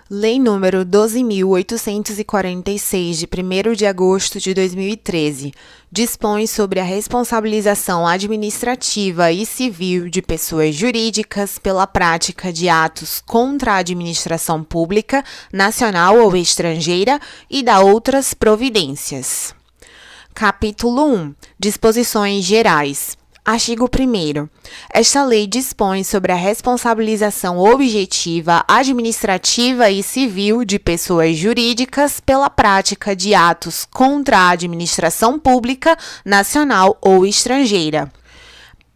Lei nº 12.846, de 1º de agosto de 2013, dispõe sobre a responsabilização administrativa e civil de pessoas jurídicas pela prática de atos contra a administração pública, nacional ou estrangeira, e dá outras providências. Capítulo 1. Disposições gerais. Artigo 1º. Esta lei dispõe sobre a responsabilização objetiva, administrativa e civil de pessoas jurídicas pela prática de atos contra a administração pública, nacional ou estrangeira.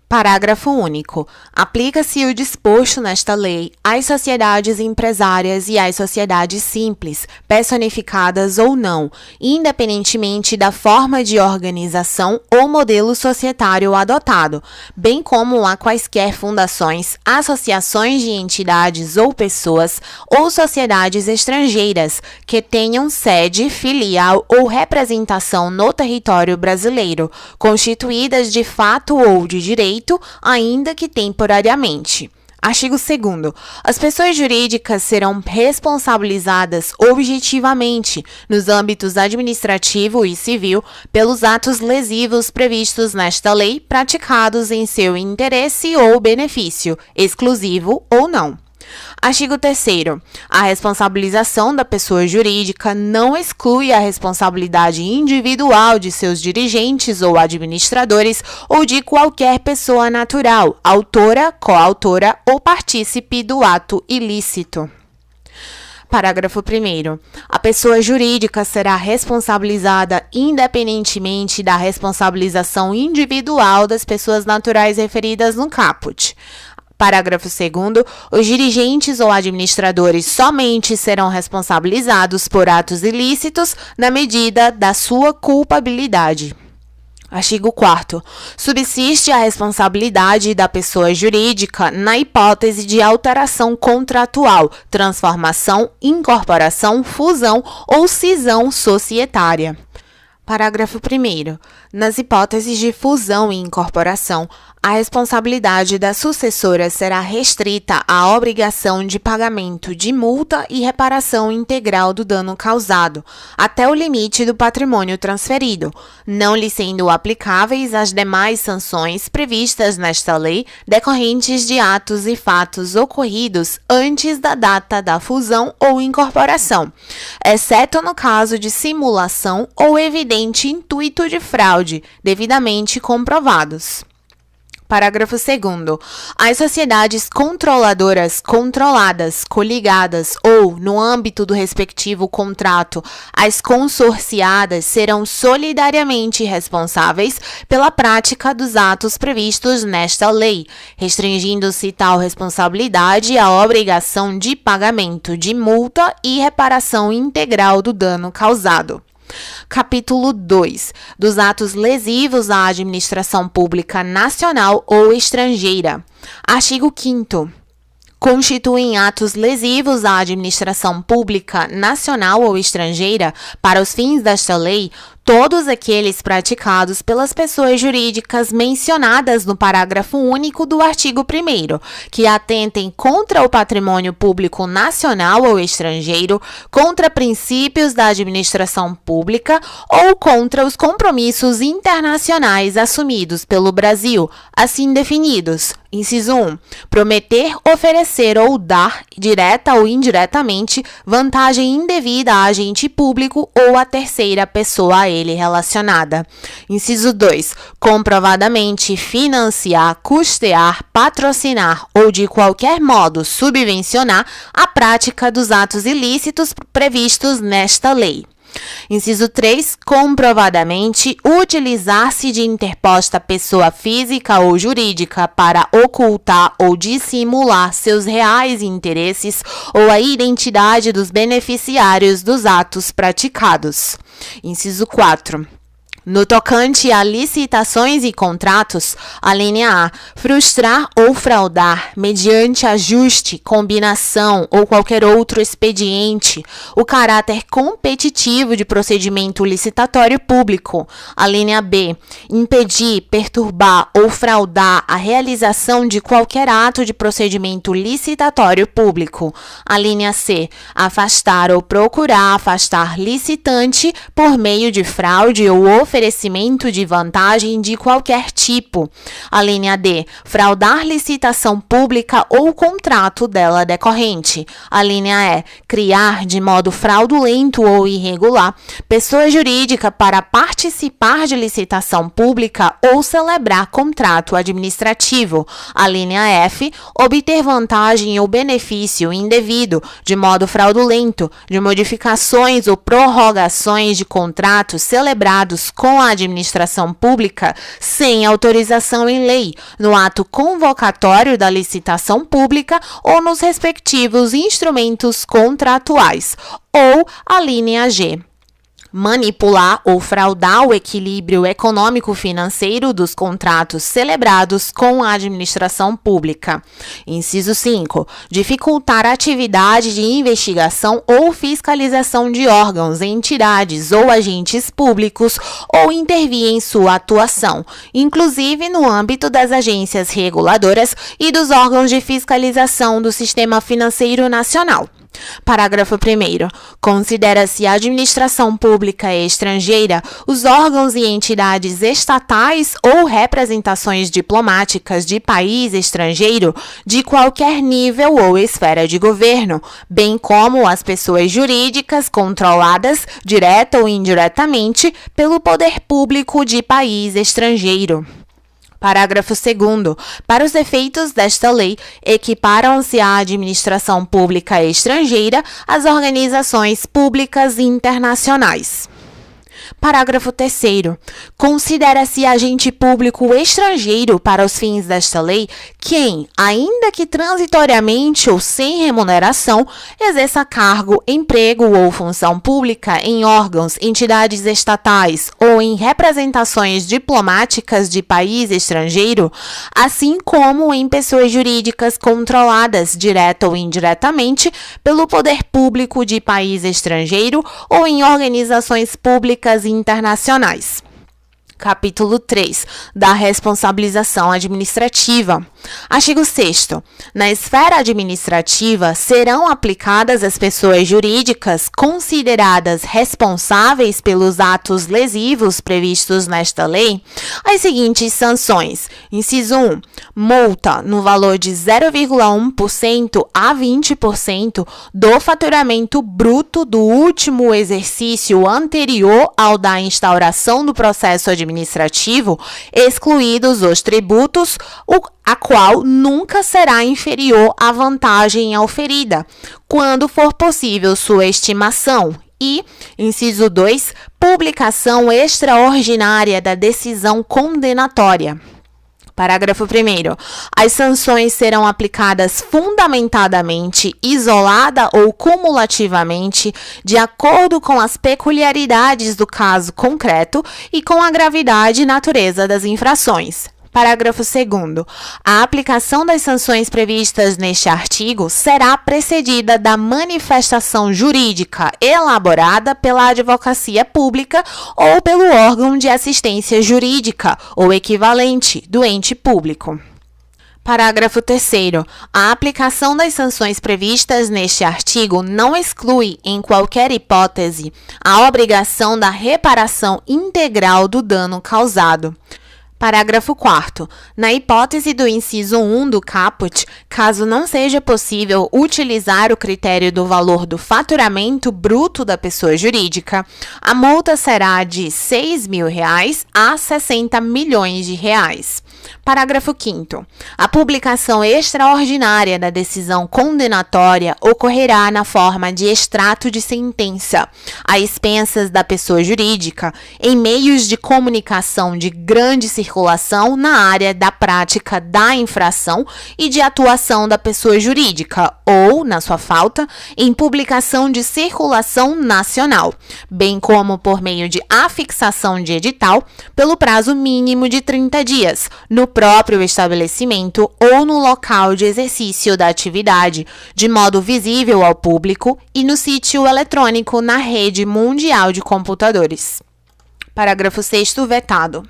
Parágrafo único. Aplica-se o disposto nesta lei às sociedades empresárias e às sociedades simples, personificadas ou não, independentemente da forma de organização ou modelo societário adotado, bem como a quaisquer fundações, associações de entidades ou pessoas ou sociedades estrangeiras que tenham sede, filial ou representação no território brasileiro, constituídas de fato ou de direito, ainda que temporariamente. Artigo 2º. As pessoas jurídicas serão responsabilizadas objetivamente, nos âmbitos administrativo e civil, pelos atos lesivos previstos nesta lei, praticados em seu interesse ou benefício, exclusivo ou não. Artigo 3º. A responsabilização da pessoa jurídica não exclui a responsabilidade individual de seus dirigentes ou administradores ou de qualquer pessoa natural, autora, coautora ou partícipe do ato ilícito. Parágrafo 1º. A pessoa jurídica será responsabilizada independentemente da responsabilização individual das pessoas naturais referidas no caput. Parágrafo 2º. Os dirigentes ou administradores somente serão responsabilizados por atos ilícitos na medida da sua culpabilidade. Artigo 4º. Subsiste a responsabilidade da pessoa jurídica na hipótese de alteração contratual, transformação, incorporação, fusão ou cisão societária. Parágrafo 1º. Nas hipóteses de fusão e incorporação, a responsabilidade da sucessora será restrita à obrigação de pagamento de multa e reparação integral do dano causado, até o limite do patrimônio transferido, não lhe sendo aplicáveis as demais sanções previstas nesta lei decorrentes de atos e fatos ocorridos antes da data da fusão ou incorporação, exceto no caso de simulação ou evidente intuito de fraude, devidamente comprovados. Parágrafo 2º. As sociedades controladoras controladas, coligadas ou, no âmbito do respectivo contrato, as consorciadas serão solidariamente responsáveis pela prática dos atos previstos nesta lei, restringindo-se tal responsabilidade à obrigação de pagamento de multa e reparação integral do dano causado. Capítulo 2. Dos atos lesivos à administração pública nacional ou estrangeira. Artigo 5º. Constituem atos lesivos à administração pública nacional ou estrangeira, para os fins desta lei, todos aqueles praticados pelas pessoas jurídicas mencionadas no parágrafo único do artigo 1º, que atentem contra o patrimônio público nacional ou estrangeiro, contra princípios da administração pública ou contra os compromissos internacionais assumidos pelo Brasil, assim definidos. Inciso 1. Prometer, oferecer ou dar, direta ou indiretamente, vantagem indevida a agente público ou a terceira pessoa a ele relacionada. Inciso 2. Comprovadamente financiar, custear, patrocinar ou de qualquer modo subvencionar a prática dos atos ilícitos previstos nesta lei. Inciso 3. Comprovadamente utilizar-se de interposta pessoa física ou jurídica para ocultar ou dissimular seus reais interesses ou a identidade dos beneficiários dos atos praticados. Inciso 4. No tocante a licitações e contratos, a linha A, frustrar ou fraudar, mediante ajuste, combinação ou qualquer outro expediente, o caráter competitivo de procedimento licitatório público. A linha B, impedir, perturbar ou fraudar a realização de qualquer ato de procedimento licitatório público. A linha C, afastar ou procurar afastar licitante por meio de fraude ou oferecimento de vantagem de qualquer tipo. A linha D, fraudar licitação pública ou contrato dela decorrente. A linha E, criar de modo fraudulento ou irregular pessoa jurídica para participar de licitação pública ou celebrar contrato administrativo. A linha F, obter vantagem ou benefício indevido de modo fraudulento de modificações ou prorrogações de contratos celebrados com a administração pública sem autorização em lei, no ato convocatório da licitação pública ou nos respectivos instrumentos contratuais. Ou a linha G, manipular ou fraudar o equilíbrio econômico-financeiro dos contratos celebrados com a administração pública. Inciso 5. Dificultar a atividade de investigação ou fiscalização de órgãos, entidades ou agentes públicos ou intervir em sua atuação, inclusive no âmbito das agências reguladoras e dos órgãos de fiscalização do Sistema Financeiro Nacional. Parágrafo 1º. Considera-se a administração pública estrangeira os órgãos e entidades estatais ou representações diplomáticas de país estrangeiro de qualquer nível ou esfera de governo, bem como as pessoas jurídicas controladas, direta ou indiretamente, pelo poder público de país estrangeiro. Parágrafo 2º. Para os efeitos desta lei, equiparam-se à administração pública estrangeira as organizações públicas internacionais. Parágrafo 3º. Considera-se agente público estrangeiro para os fins desta lei quem, ainda que transitoriamente ou sem remuneração, exerça cargo, emprego ou função pública em órgãos, entidades estatais ou em representações diplomáticas de país estrangeiro, assim como em pessoas jurídicas controladas, direta ou indiretamente, pelo poder público de país estrangeiro ou em organizações públicas internacionais. Capítulo 3. Da responsabilização administrativa. Artigo 6º. Na esfera administrativa, serão aplicadas às pessoas jurídicas consideradas responsáveis pelos atos lesivos previstos nesta lei as seguintes sanções. Inciso 1. Multa no valor de 0,1% a 20% do faturamento bruto do último exercício anterior ao da instauração do processo administrativo, excluídos os tributos, a qual nunca será inferior à vantagem auferida, quando for possível sua estimação. E, inciso 2, publicação extraordinária da decisão condenatória. Parágrafo 1º. As sanções serão aplicadas fundamentadamente, isolada ou cumulativamente, de acordo com as peculiaridades do caso concreto e com a gravidade e natureza das infrações. Parágrafo 2º. A aplicação das sanções previstas neste artigo será precedida da manifestação jurídica elaborada pela advocacia pública ou pelo órgão de assistência jurídica ou equivalente do ente público. Parágrafo 3º. A aplicação das sanções previstas neste artigo não exclui, em qualquer hipótese, a obrigação da reparação integral do dano causado. Parágrafo 4º. Na hipótese do inciso 1 do caput, caso não seja possível utilizar o critério do valor do faturamento bruto da pessoa jurídica, a multa será de R$ 6.000 a R$ 60 milhões. Parágrafo 5º. A publicação extraordinária da decisão condenatória ocorrerá na forma de extrato de sentença, a expensas da pessoa jurídica, em meios de comunicação de grande circulação circulação na área da prática da infração e de atuação da pessoa jurídica ou, na sua falta, em publicação de circulação nacional, bem como por meio de afixação de edital pelo prazo mínimo de 30 dias, no próprio estabelecimento ou no local de exercício da atividade, de modo visível ao público e no sítio eletrônico na rede mundial de computadores. Parágrafo 6º, vetado.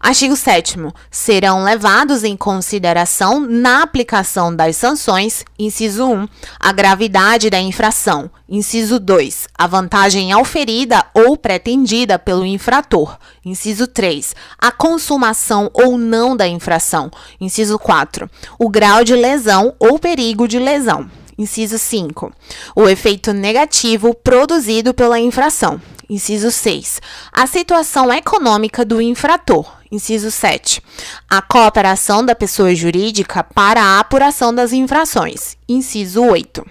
Artigo 7º. Serão levados em consideração na aplicação das sanções, inciso 1, a gravidade da infração, inciso 2, a vantagem auferida ou pretendida pelo infrator, inciso 3, a consumação ou não da infração, inciso 4, o grau de lesão ou perigo de lesão, inciso 5, o efeito negativo produzido pela infração, inciso 6, a situação econômica do infrator, inciso 7, a cooperação da pessoa jurídica para a apuração das infrações, inciso 8.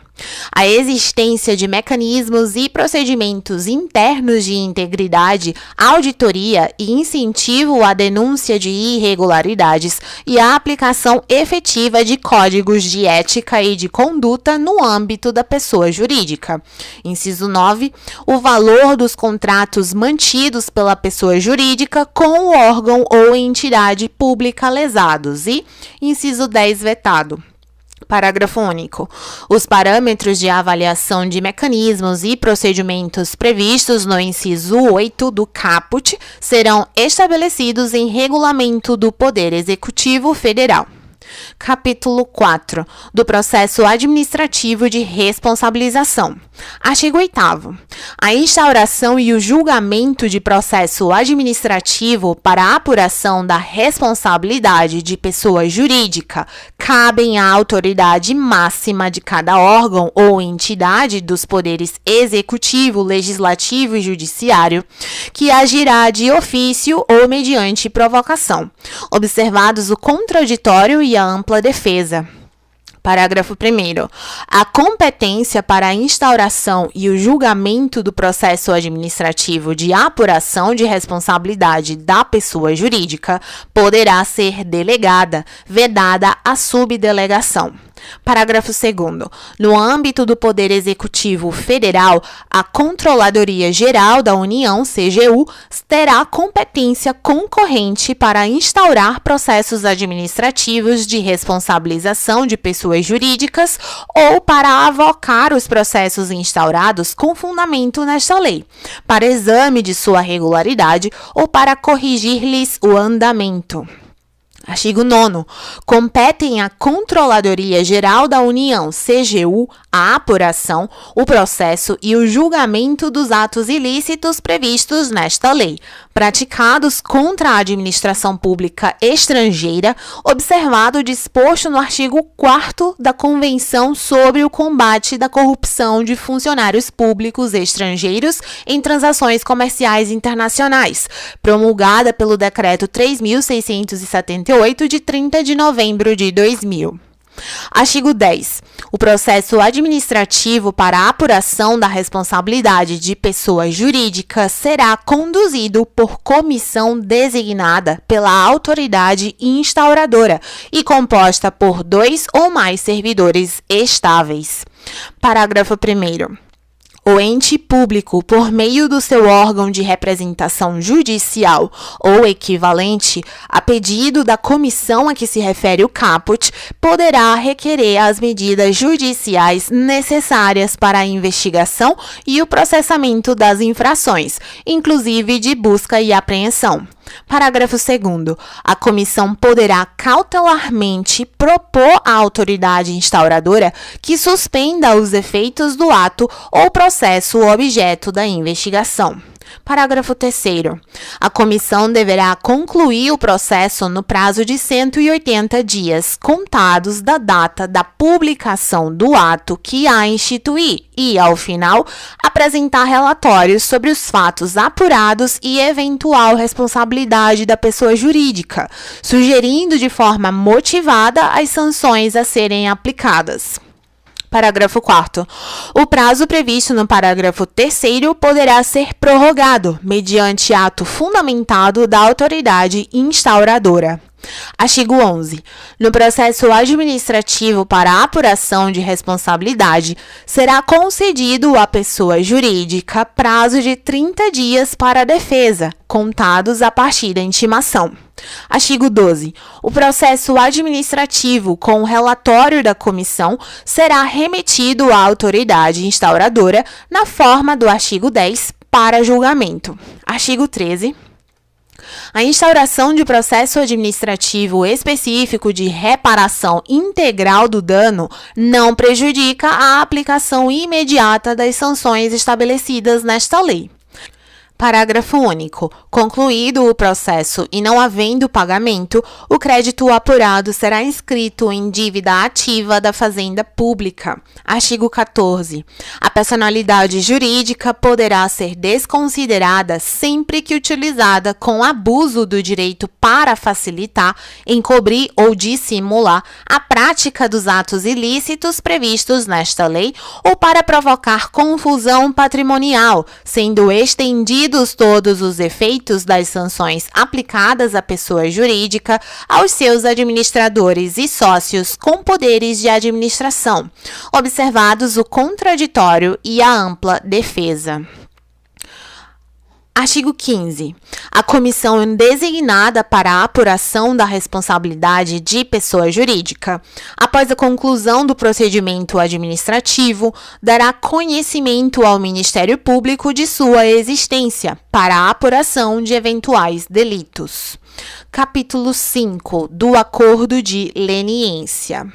A existência de mecanismos e procedimentos internos de integridade, auditoria e incentivo à denúncia de irregularidades e a aplicação efetiva de códigos de ética e de conduta no âmbito da pessoa jurídica. Inciso 9. O valor dos contratos mantidos pela pessoa jurídica com o órgão ou entidade pública lesados. E, inciso 10, vetado. Parágrafo único. Os parâmetros de avaliação de mecanismos e procedimentos previstos no inciso 8 do caput serão estabelecidos em regulamento do Poder Executivo Federal. Capítulo 4 do Processo Administrativo de Responsabilização. Artigo 8º. A instauração e o julgamento de processo administrativo para a apuração da responsabilidade de pessoa jurídica cabem à autoridade máxima de cada órgão ou entidade dos poderes executivo, legislativo e judiciário, que agirá de ofício ou mediante provocação, observados o contraditório e a ampla defesa. Parágrafo 1º. A competência para a instauração e o julgamento do processo administrativo de apuração de responsabilidade da pessoa jurídica poderá ser delegada, vedada a subdelegação. Parágrafo 2º. No âmbito do Poder Executivo Federal, a Controladoria Geral da União, CGU, terá competência concorrente para instaurar processos administrativos de responsabilização de pessoas jurídicas ou para avocar os processos instaurados com fundamento nesta lei, para exame de sua regularidade ou para corrigir-lhes o andamento. Artigo 9º. Competem à Controladoria Geral da União, CGU, a apuração, o processo e o julgamento dos atos ilícitos previstos nesta lei, praticados contra a administração pública estrangeira, observado o disposto no artigo 4º da Convenção sobre o combate da corrupção de funcionários públicos estrangeiros em transações comerciais internacionais, promulgada pelo Decreto 3.678, de 30 de novembro de 2000. Artigo 10. O processo administrativo para a apuração da responsabilidade de pessoa jurídica será conduzido por comissão designada pela autoridade instauradora e composta por 2 ou mais servidores estáveis. Parágrafo 1º. O ente público, por meio do seu órgão de representação judicial ou equivalente, a pedido da comissão a que se refere o caput, poderá requerer as medidas judiciais necessárias para a investigação e o processamento das infrações, inclusive de busca e apreensão. Parágrafo 2º. A comissão poderá cautelarmente propor à autoridade instauradora que suspenda os efeitos do ato ou processo objeto da investigação. Parágrafo 3º. A comissão deverá concluir o processo no prazo de 180 dias, contados da data da publicação do ato que a instituir e, ao final, apresentar relatórios sobre os fatos apurados e eventual responsabilidade da pessoa jurídica, sugerindo de forma motivada as sanções a serem aplicadas. Parágrafo 4º. O prazo previsto no parágrafo 3º poderá ser prorrogado, mediante ato fundamentado da autoridade instauradora. Artigo 11. No processo administrativo para apuração de responsabilidade, será concedido à pessoa jurídica prazo de 30 dias para a defesa, contados a partir da intimação. Artigo 12. O processo administrativo com o relatório da comissão será remetido à autoridade instauradora na forma do artigo 10 para julgamento. Artigo 13. A instauração de processo administrativo específico de reparação integral do dano não prejudica a aplicação imediata das sanções estabelecidas nesta lei. Parágrafo único. Concluído o processo e não havendo pagamento, o crédito apurado será inscrito em dívida ativa da Fazenda Pública. Artigo 14. A personalidade jurídica poderá ser desconsiderada sempre que utilizada com abuso do direito para facilitar, encobrir ou dissimular a prática dos atos ilícitos previstos nesta lei ou para provocar confusão patrimonial, sendo estendido todos os efeitos das sanções aplicadas à pessoa jurídica aos seus administradores e sócios com poderes de administração, observados o contraditório e a ampla defesa. Artigo 15. A comissão designada para a apuração da responsabilidade de pessoa jurídica, após a conclusão do procedimento administrativo, dará conhecimento ao Ministério Público de sua existência para a apuração de eventuais delitos. Capítulo 5 do Acordo de Leniência.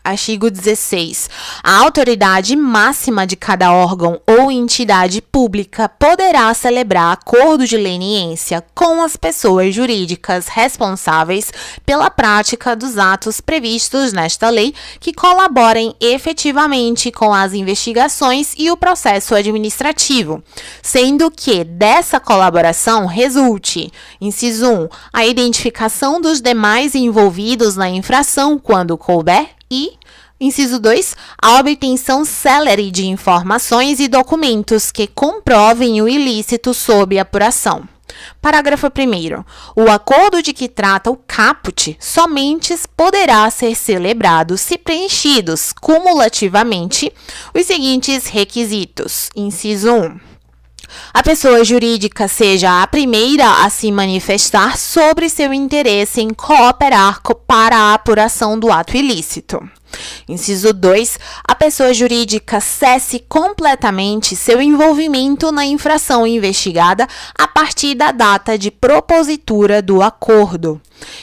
Artigo 16. A autoridade máxima de cada órgão ou entidade pública poderá celebrar acordo de leniência com as pessoas jurídicas responsáveis pela prática dos atos previstos nesta lei que colaborem efetivamente com as investigações e o processo administrativo, sendo que dessa colaboração resulte, inciso 1, a identificação dos demais envolvidos na infração quando couber e, inciso 2, a obtenção célere de informações e documentos que comprovem o ilícito sob apuração. Parágrafo 1º. O acordo de que trata o caput somente poderá ser celebrado se preenchidos cumulativamente os seguintes requisitos. Inciso 1. A pessoa jurídica seja a primeira a se manifestar sobre seu interesse em cooperar para a apuração do ato ilícito. Inciso 2. A pessoa jurídica cesse completamente seu envolvimento na infração investigada a partir da data de propositura do acordo.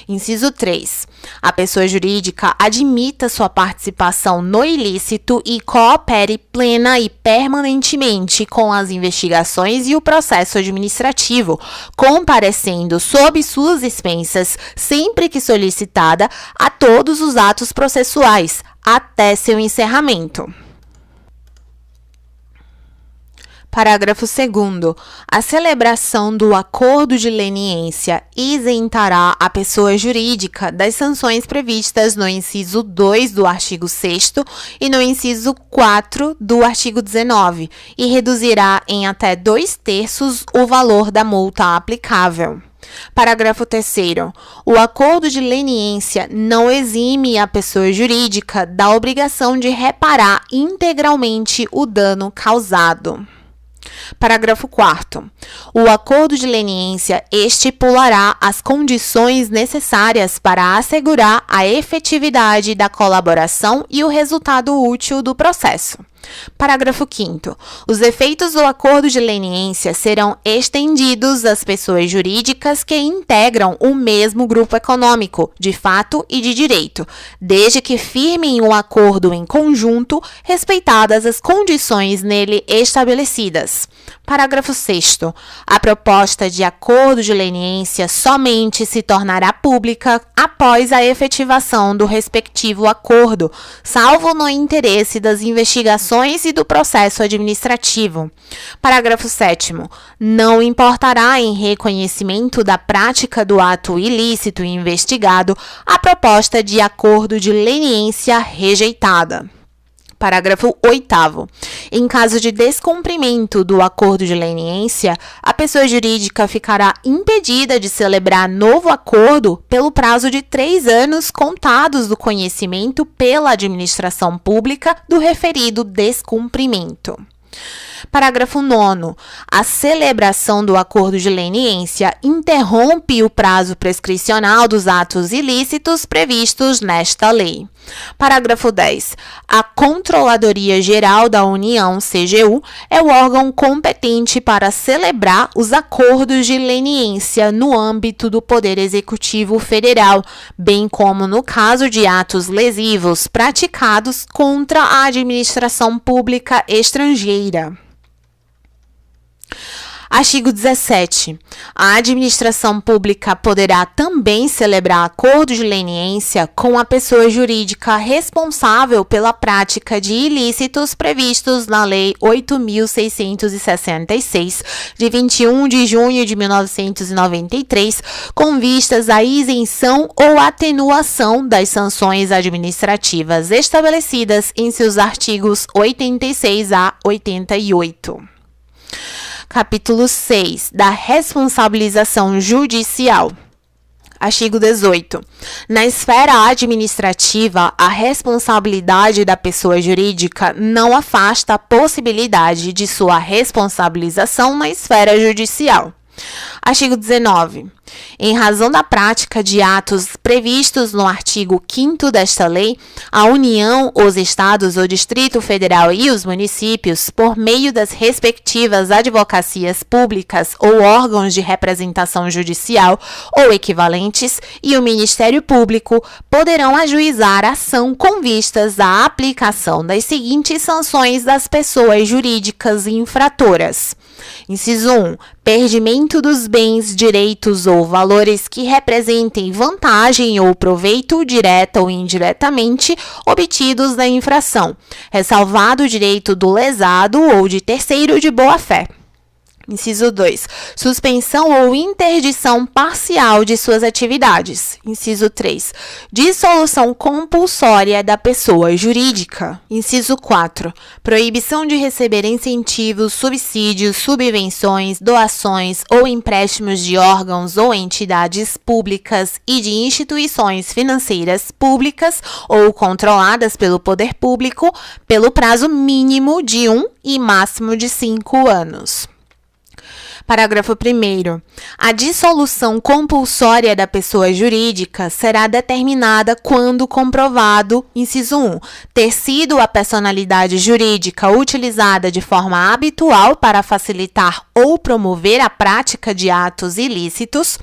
Inciso 3. A pessoa jurídica admita sua participação no ilícito e coopere plena e permanentemente com as investigações e o processo administrativo, comparecendo sob suas expensas, sempre que solicitada, a todos os atos processuais, até seu encerramento. Parágrafo 2º. A celebração do acordo de leniência isentará a pessoa jurídica das sanções previstas no inciso 2 do artigo 6º e no inciso 4 do artigo 19 e reduzirá em até 2/3 o valor da multa aplicável. Parágrafo 3º. O acordo de leniência não exime a pessoa jurídica da obrigação de reparar integralmente o dano causado. Parágrafo 4º. O acordo de leniência estipulará as condições necessárias para assegurar a efetividade da colaboração e o resultado útil do processo. Parágrafo 5º. Os efeitos do acordo de leniência serão estendidos às pessoas jurídicas que integram o mesmo grupo econômico, de fato e de direito, desde que firmem um acordo em conjunto, respeitadas as condições nele estabelecidas. Parágrafo 6º. A proposta de acordo de leniência somente se tornará pública após a efetivação do respectivo acordo, salvo no interesse das investigações e do processo administrativo. Parágrafo 7º. Não importará em reconhecimento da prática do ato ilícito investigado a proposta de acordo de leniência rejeitada. Parágrafo 8º. Em caso de descumprimento do acordo de leniência, a pessoa jurídica ficará impedida de celebrar novo acordo pelo prazo de 3 anos contados do conhecimento pela administração pública do referido descumprimento. Parágrafo 9º. A celebração do acordo de leniência interrompe o prazo prescricional dos atos ilícitos previstos nesta lei. Parágrafo 10. A Controladoria Geral da União, CGU, é o órgão competente para celebrar os acordos de leniência no âmbito do Poder Executivo Federal, bem como no caso de atos lesivos praticados contra a administração pública estrangeira. Artigo 17. A administração pública poderá também celebrar acordo de leniência com a pessoa jurídica responsável pela prática de ilícitos previstos na Lei 8.666, de 21 de junho de 1993, com vistas à isenção ou atenuação das sanções administrativas estabelecidas em seus artigos 86 a 88. Capítulo 6. Da responsabilização judicial. Artigo 18. Na esfera administrativa, a responsabilidade da pessoa jurídica não afasta a possibilidade de sua responsabilização na esfera judicial. Artigo 19. Em razão da prática de atos previstos no artigo 5º desta lei, a União, os Estados, o Distrito Federal e os municípios, por meio das respectivas advocacias públicas ou órgãos de representação judicial ou equivalentes, e o Ministério Público, poderão ajuizar ação com vistas à aplicação das seguintes sanções das pessoas jurídicas infratoras. Inciso 1. Perdimento dos bens, direitos ou valores que representem vantagem ou proveito, direta ou indiretamente, obtidos da infração, ressalvado o direito do lesado ou de terceiro de boa-fé. Inciso 2. Suspensão ou interdição parcial de suas atividades. Inciso 3. Dissolução compulsória da pessoa jurídica. Inciso 4. Proibição de receber incentivos, subsídios, subvenções, doações ou empréstimos de órgãos ou entidades públicas e de instituições financeiras públicas ou controladas pelo poder público pelo prazo mínimo de 1 e máximo de 5 anos. Parágrafo 1º. A dissolução compulsória da pessoa jurídica será determinada quando comprovado, inciso 1, ter sido a personalidade jurídica utilizada de forma habitual para facilitar ou promover a prática de atos ilícitos,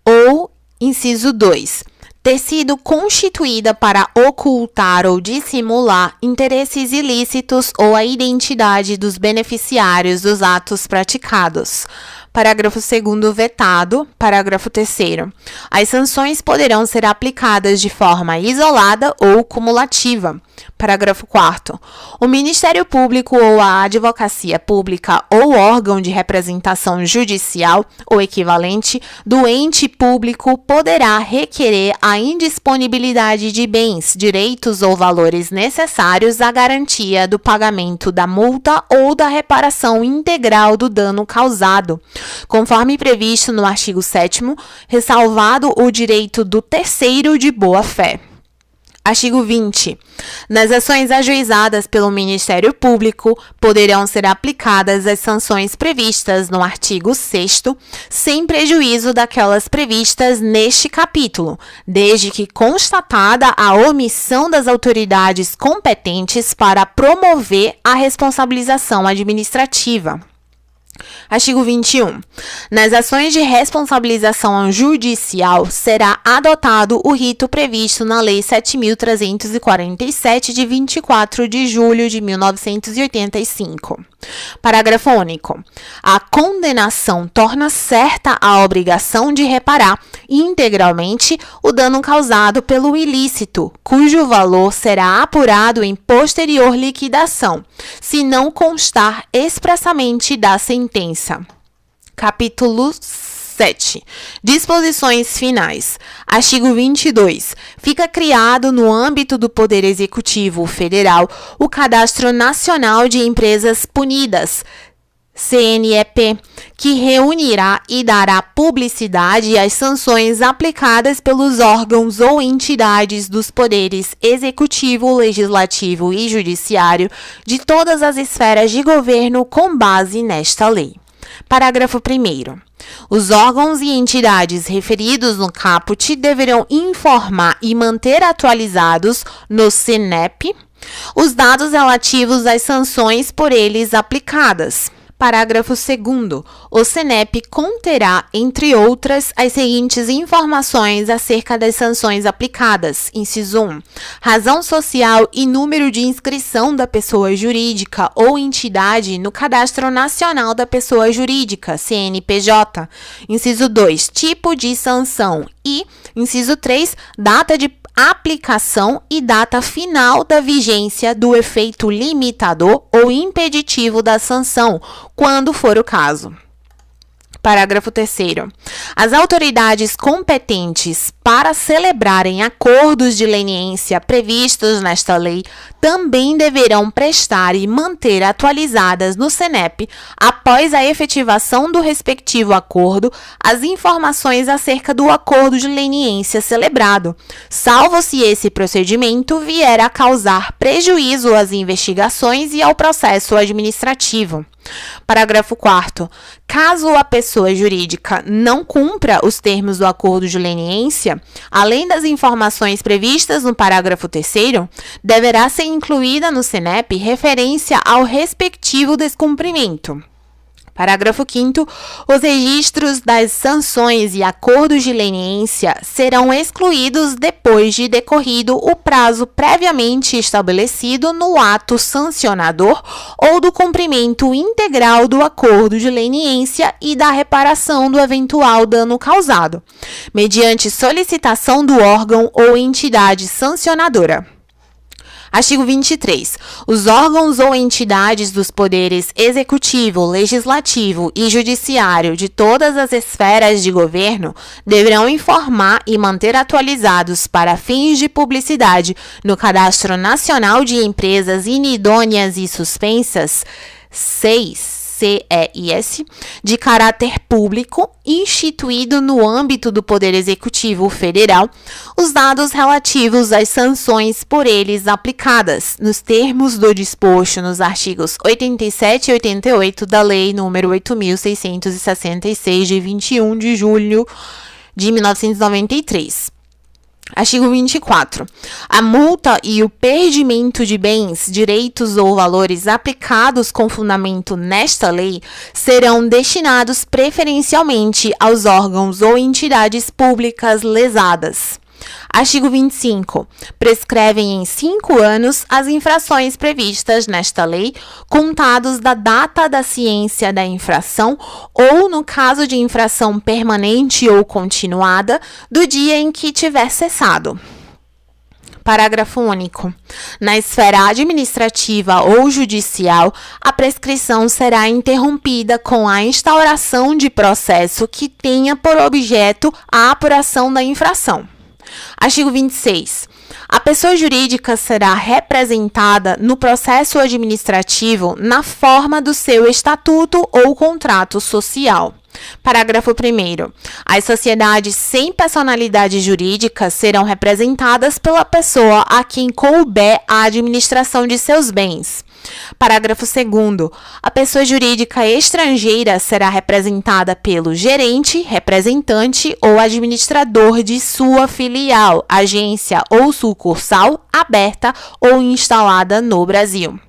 ou, inciso 2, ter sido constituída para ocultar ou dissimular interesses ilícitos ou a identidade dos beneficiários dos atos praticados. Parágrafo 2º vetado. Parágrafo 3º. As sanções poderão ser aplicadas de forma isolada ou cumulativa. Parágrafo 4º. O Ministério Público ou a Advocacia Pública ou órgão de representação judicial ou equivalente do ente público poderá requerer a indisponibilidade de bens, direitos ou valores necessários à garantia do pagamento da multa ou da reparação integral do dano causado, conforme previsto no artigo 7º, ressalvado o direito do terceiro de boa-fé. Artigo 20. Nas ações ajuizadas pelo Ministério Público, poderão ser aplicadas as sanções previstas no artigo 6º, sem prejuízo daquelas previstas neste capítulo, desde que constatada a omissão das autoridades competentes para promover a responsabilização administrativa. Artigo 21. Nas ações de responsabilização judicial, será adotado o rito previsto na Lei 7.347, de 24 de julho de 1985. Parágrafo único. A condenação torna certa a obrigação de reparar integralmente o dano causado pelo ilícito, cujo valor será apurado em posterior liquidação, se não constar expressamente da sentença. Capítulo 7. Disposições finais. Artigo 22. Fica criado no âmbito do Poder Executivo Federal o Cadastro Nacional de Empresas Punidas, CNEP, que reunirá e dará publicidade às sanções aplicadas pelos órgãos ou entidades dos poderes executivo, legislativo e judiciário de todas as esferas de governo com base nesta lei. Parágrafo 1º. Os órgãos e entidades referidos no caput deverão informar e manter atualizados no CNEP os dados relativos às sanções por eles aplicadas. Parágrafo 2º. O CNEP conterá, entre outras, as seguintes informações acerca das sanções aplicadas. Inciso 1. Razão social e número de inscrição da pessoa jurídica ou entidade no Cadastro Nacional da Pessoa Jurídica, CNPJ. Inciso 2. Tipo de sanção. E, inciso 3. Data de aplicação e data final da vigência do efeito limitador ou impeditivo da sanção, quando for o caso. Parágrafo 3º. As autoridades competentes para celebrarem acordos de leniência previstos nesta lei também deverão prestar e manter atualizadas no CNEP, após a efetivação do respectivo acordo, as informações acerca do acordo de leniência celebrado, salvo se esse procedimento vier a causar prejuízo às investigações e ao processo administrativo. Parágrafo 4º. Caso a pessoa jurídica não cumpra os termos do acordo de leniência, além das informações previstas no parágrafo 3º, deverá ser incluída no CNEP referência ao respectivo descumprimento. Parágrafo 5º. Os registros das sanções e acordos de leniência serão excluídos depois de decorrido o prazo previamente estabelecido no ato sancionador ou do cumprimento integral do acordo de leniência e da reparação do eventual dano causado, mediante solicitação do órgão ou entidade sancionadora. Artigo 23. Os órgãos ou entidades dos poderes executivo, legislativo e judiciário de todas as esferas de governo deverão informar e manter atualizados para fins de publicidade no Cadastro Nacional de Empresas Inidôneas e Suspensas, CEIS, de caráter público, instituído no âmbito do Poder Executivo Federal, os dados relativos às sanções por eles aplicadas, nos termos do disposto nos artigos 87 e 88 da Lei nº 8.666, de 21 de julho de 1993. Artigo 24. A multa e o perdimento de bens, direitos ou valores aplicados com fundamento nesta lei serão destinados preferencialmente aos órgãos ou entidades públicas lesadas. Artigo 25. Prescrevem em 5 anos as infrações previstas nesta lei, contados da data da ciência da infração ou, no caso de infração permanente ou continuada, do dia em que tiver cessado. Parágrafo único. Na esfera administrativa ou judicial, a prescrição será interrompida com a instauração de processo que tenha por objeto a apuração da infração. Artigo 26. A pessoa jurídica será representada no processo administrativo na forma do seu estatuto ou contrato social. Parágrafo 1º. As sociedades sem personalidade jurídica serão representadas pela pessoa a quem couber a administração de seus bens. Parágrafo 2º. A pessoa jurídica estrangeira será representada pelo gerente, representante ou administrador de sua filial, agência ou sucursal aberta ou instalada no Brasil.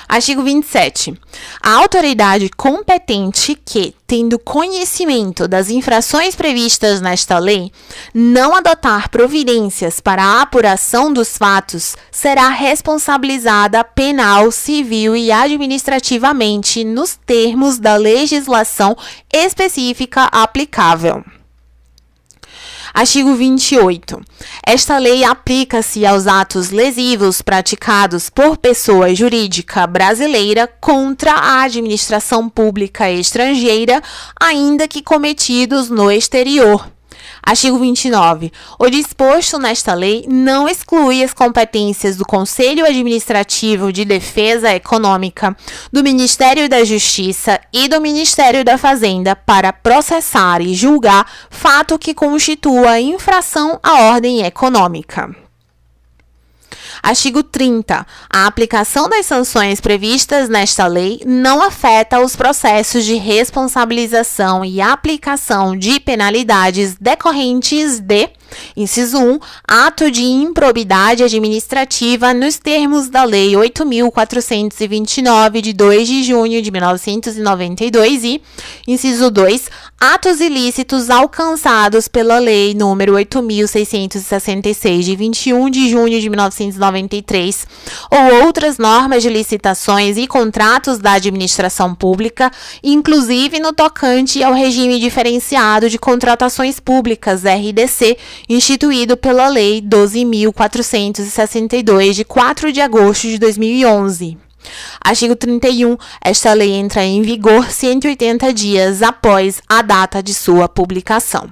Artigo 27. A autoridade competente que, tendo conhecimento das infrações previstas nesta lei, não adotar providências para a apuração dos fatos, será responsabilizada penal, civil e administrativamente nos termos da legislação específica aplicável. Artigo 28. Esta lei aplica-se aos atos lesivos praticados por pessoa jurídica brasileira contra a administração pública estrangeira, ainda que cometidos no exterior. Artigo 29. O disposto nesta lei não exclui as competências do Conselho Administrativo de Defesa Econômica, do Ministério da Justiça e do Ministério da Fazenda para processar e julgar fato que constitua infração à ordem econômica. Artigo 30. A aplicação das sanções previstas nesta lei não afeta os processos de responsabilização e aplicação de penalidades decorrentes de: inciso 1. Ato de improbidade administrativa nos termos da Lei 8.429, de 2 de junho de 1992 e, inciso 2. Atos ilícitos alcançados pela Lei nº 8.666, de 21 de junho de 1993, ou outras normas de licitações e contratos da administração pública, inclusive no tocante ao regime diferenciado de contratações públicas, RDC, instituído pela Lei 12.462, de 4 de agosto de 2011. Artigo 31. Esta lei entra em vigor 180 dias após a data de sua publicação.